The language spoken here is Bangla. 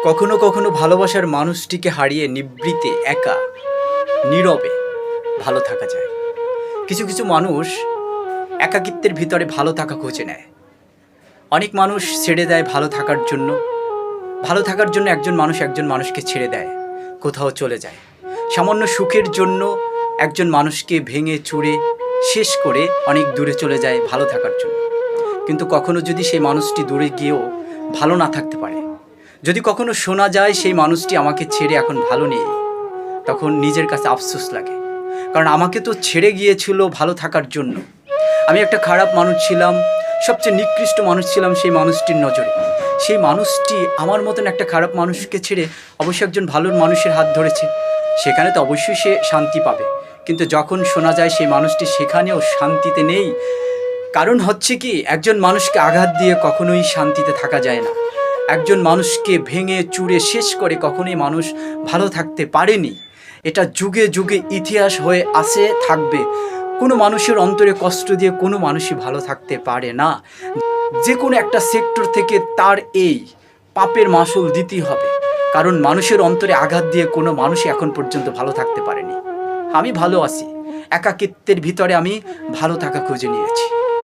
কখনো কখনো ভালোবাসার মানুষটিকে হারিয়ে নিভৃতে একা নীরবে ভালো থাকা যায়। কিছু কিছু মানুষ একাকিত্বের ভিতরে ভালো থাকা খুঁজে নেয়। অনেক মানুষ ছেড়ে দেয় ভালো থাকার জন্য। ভালো থাকার জন্য একজন মানুষকে ছেড়ে দেয়, কোথাও চলে যায়। সামান্য সুখের জন্য একজন মানুষকে ভেঙে চুরে শেষ করে অনেক দূরে চলে যায় ভালো থাকার জন্য। কিন্তু কখনো যদি সেই মানুষটি দূরে গিয়েও ভালো না থাকতে পারে, যদি কখনো শোনা যায় সেই মানুষটি আমাকে ছেড়ে এখন ভালো নেই, তখন নিজের কাছে আফসোস লাগে। কারণ আমাকে তো ছেড়ে গিয়েছিল ভালো থাকার জন্য। আমি একটা খারাপ মানুষ ছিলাম, সবচেয়ে নিকৃষ্ট মানুষ ছিলাম সেই মানুষটির নজরে। সেই মানুষটি আমার মতন একটা খারাপ মানুষকে ছেড়ে অবশ্যই একজন ভালো মানুষের হাত ধরেছে, সেখানে তো অবশ্যই সে শান্তি পাবে। কিন্তু যখন শোনা যায় সেই মানুষটি সেখানেও শান্তিতে নেই, কারণ হচ্ছে কি, একজন মানুষকে আঘাত দিয়ে কখনোই শান্তিতে থাকা যায় না। একজন মানুষকে ভেঙে চুরে শেষ করে কখনোই মানুষ ভালো থাকতে পারেনি। এটা যুগে যুগে ইতিহাস হয়ে আসে, থাকবে। কোনো মানুষের অন্তরে কষ্ট দিয়ে কোনো মানুষই ভালো থাকতে পারে না। যে কোনো একটা সেক্টর থেকে তার এই পাপের মাসুল দিতেই হবে, কারণ মানুষের অন্তরে আঘাত দিয়ে কোনো মানুষই এখন পর্যন্ত ভালো থাকতে পারেনি। আমি ভালো আছি, একাকিত্বের ভিতরে আমি ভালো থাকা খুঁজে নিয়েছি।